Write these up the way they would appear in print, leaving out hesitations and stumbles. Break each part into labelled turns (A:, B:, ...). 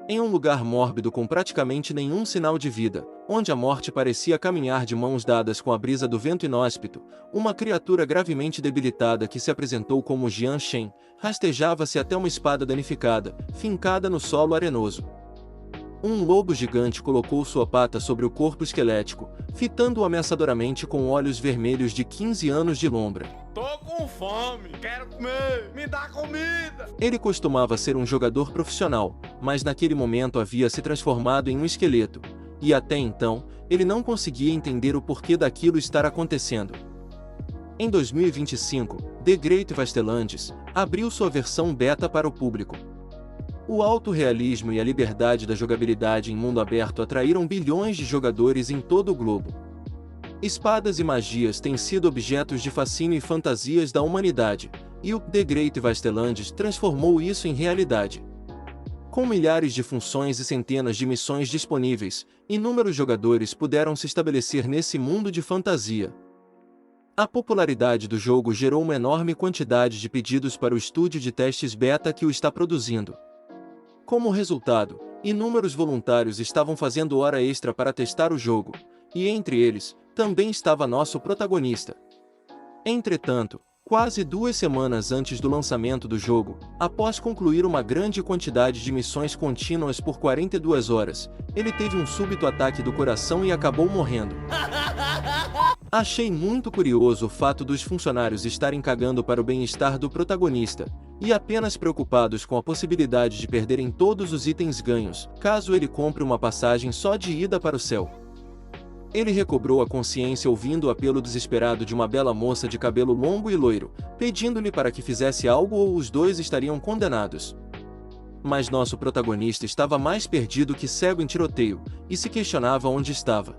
A: Em um lugar mórbido com praticamente nenhum sinal de vida, onde a morte parecia caminhar de mãos dadas com a brisa do vento inóspito, uma criatura gravemente debilitada que se apresentou como Jian Shen, rastejava-se até uma espada danificada, fincada no solo arenoso. Um lobo gigante colocou sua pata sobre o corpo esquelético, fitando-o ameaçadoramente com olhos vermelhos de 15 anos de lombra.
B: Tô com fome, quero comer, me dá comida!
A: Ele costumava ser um jogador profissional, mas naquele momento havia se transformado em um esqueleto, e até então, ele não conseguia entender o porquê daquilo estar acontecendo. Em 2025, The Great Wastelands abriu sua versão beta para o público. O alto realismo e a liberdade da jogabilidade em mundo aberto atraíram bilhões de jogadores em todo o globo. Espadas e magias têm sido objetos de fascínio e fantasias da humanidade, e o The Great Wastelands transformou isso em realidade. Com milhares de funções e centenas de missões disponíveis, inúmeros jogadores puderam se estabelecer nesse mundo de fantasia. A popularidade do jogo gerou uma enorme quantidade de pedidos para o estúdio de testes beta que o está produzindo. Como resultado, inúmeros voluntários estavam fazendo hora extra para testar o jogo, e entre eles, também estava nosso protagonista. Entretanto, quase 2 semanas antes do lançamento do jogo, após concluir uma grande quantidade de missões contínuas por 42 horas, ele teve um súbito ataque do coração e acabou morrendo. Achei muito curioso o fato dos funcionários estarem cagando para o bem-estar do protagonista, e apenas preocupados com a possibilidade de perderem todos os itens ganhos, caso ele compre uma passagem só de ida para o céu. Ele recobrou a consciência ouvindo o apelo desesperado de uma bela moça de cabelo longo e loiro, pedindo-lhe para que fizesse algo ou os dois estariam condenados. Mas nosso protagonista estava mais perdido que cego em tiroteio, e se questionava onde estava.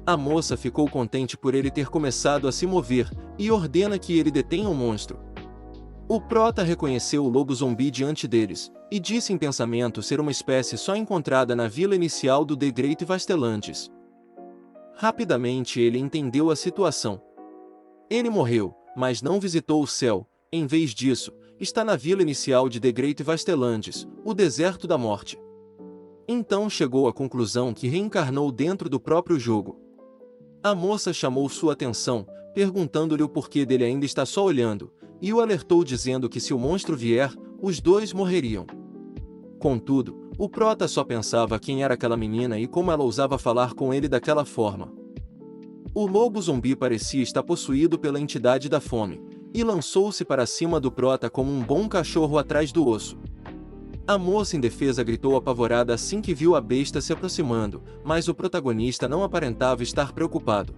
A: A moça ficou contente por ele ter começado a se mover, e ordena que ele detenha o monstro. O prota reconheceu o lobo zumbi diante deles, e disse em pensamento ser uma espécie só encontrada na vila inicial do The Great Wastelands. Rapidamente ele entendeu a situação. Ele morreu, mas não visitou o céu, em vez disso, está na vila inicial de The Great Wastelands, o deserto da morte. Então chegou à conclusão que reencarnou dentro do próprio jogo. A moça chamou sua atenção, perguntando-lhe o porquê dele ainda está só olhando, e o alertou dizendo que se o monstro vier, os dois morreriam. Contudo, o prota só pensava quem era aquela menina e como ela ousava falar com ele daquela forma. O lobo zumbi parecia estar possuído pela entidade da fome, e lançou-se para cima do prota como um bom cachorro atrás do osso. A moça indefesa gritou apavorada assim que viu a besta se aproximando, mas o protagonista não aparentava estar preocupado.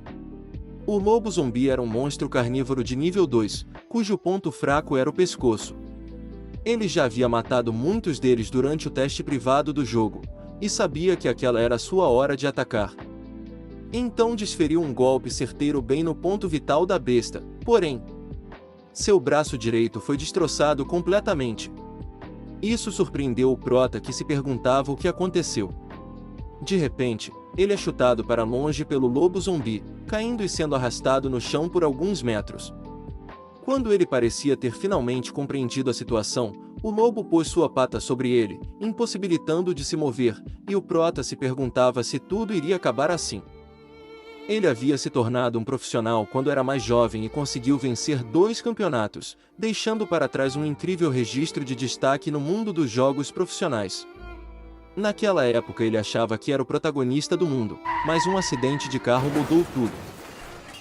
A: O lobo zumbi era um monstro carnívoro de nível 2, cujo ponto fraco era o pescoço. Ele já havia matado muitos deles durante o teste privado do jogo, e sabia que aquela era a sua hora de atacar. Então desferiu um golpe certeiro bem no ponto vital da besta, porém, seu braço direito foi destroçado completamente. Isso surpreendeu o prota que se perguntava o que aconteceu. De repente, ele é chutado para longe pelo lobo zumbi, caindo e sendo arrastado no chão por alguns metros. Quando ele parecia ter finalmente compreendido a situação, o lobo pôs sua pata sobre ele, impossibilitando-o de se mover, e o prota se perguntava se tudo iria acabar assim. Ele havia se tornado um profissional quando era mais jovem e conseguiu vencer 2 campeonatos, deixando para trás um incrível registro de destaque no mundo dos jogos profissionais. Naquela época ele achava que era o protagonista do mundo, mas um acidente de carro mudou tudo.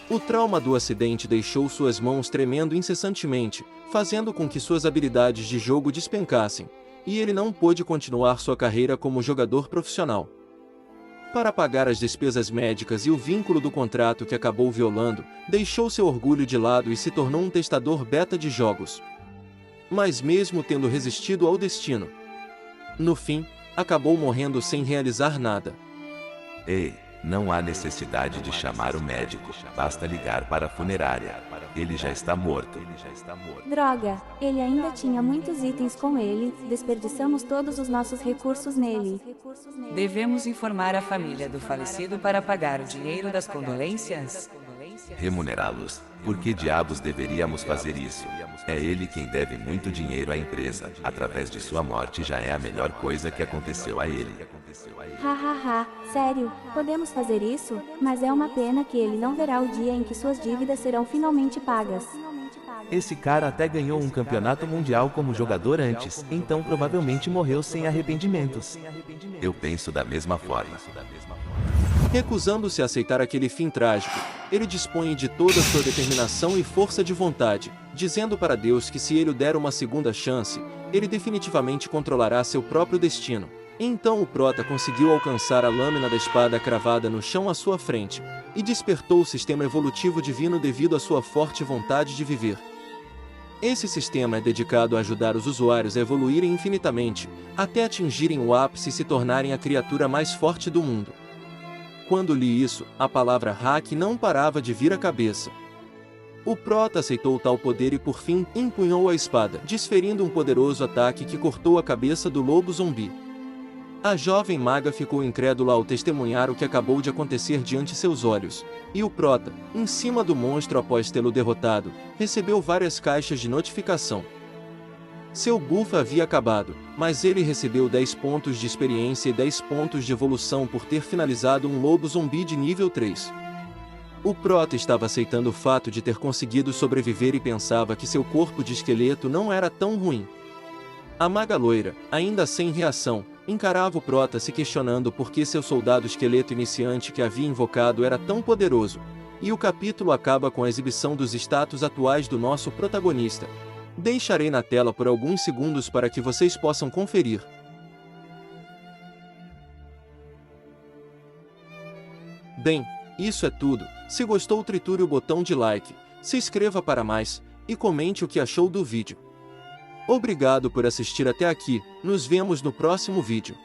A: O trauma do acidente deixou suas mãos tremendo incessantemente, fazendo com que suas habilidades de jogo despencassem, e ele não pôde continuar sua carreira como jogador profissional. Para pagar as despesas médicas e o vínculo do contrato que acabou violando, deixou seu orgulho de lado e se tornou um testador beta de jogos. Mas mesmo tendo resistido ao destino, no fim, acabou morrendo sem realizar nada.
C: Ei, não há necessidade de chamar o médico, basta ligar para a funerária. Ele já está morto.
D: Droga, ele ainda tinha muitos itens com ele, desperdiçamos todos os nossos recursos nele.
E: Devemos informar a família do falecido para pagar o dinheiro das condolências?
C: Remunerá-los. Por que diabos deveríamos fazer isso? É ele quem deve muito dinheiro à empresa. Através de sua morte já é a melhor coisa que aconteceu a ele.
D: Hahaha, sério, podemos fazer isso? Mas é uma pena que ele não verá o dia em que suas dívidas serão finalmente pagas.
E: Esse cara até ganhou um campeonato mundial como jogador antes, então provavelmente morreu sem arrependimentos.
C: Eu penso da mesma forma.
A: Recusando-se a aceitar aquele fim trágico, ele dispõe de toda a sua determinação e força de vontade, dizendo para Deus que se ele o der uma segunda chance, ele definitivamente controlará seu próprio destino. Então o prota conseguiu alcançar a lâmina da espada cravada no chão à sua frente, e despertou o sistema evolutivo divino devido à sua forte vontade de viver. Esse sistema é dedicado a ajudar os usuários a evoluírem infinitamente, até atingirem o ápice e se tornarem a criatura mais forte do mundo. Quando li isso, a palavra hack não parava de vir à cabeça. O prota aceitou tal poder e por fim empunhou a espada, desferindo um poderoso ataque que cortou a cabeça do lobo zumbi. A jovem maga ficou incrédula ao testemunhar o que acabou de acontecer diante seus olhos, e o prota, em cima do monstro após tê-lo derrotado, recebeu várias caixas de notificação. Seu buff havia acabado, mas ele recebeu 10 pontos de experiência e 10 pontos de evolução por ter finalizado um lobo zumbi de nível 3. O prota estava aceitando o fato de ter conseguido sobreviver e pensava que seu corpo de esqueleto não era tão ruim. A maga loira, ainda sem reação, encarava o prota se questionando por que seu soldado esqueleto iniciante que havia invocado era tão poderoso. E o capítulo acaba com a exibição dos status atuais do nosso protagonista. Deixarei na tela por alguns segundos para que vocês possam conferir. Bem, isso é tudo. Se gostou, triture o botão de like, se inscreva para mais, e comente o que achou do vídeo. Obrigado por assistir até aqui, nos vemos no próximo vídeo.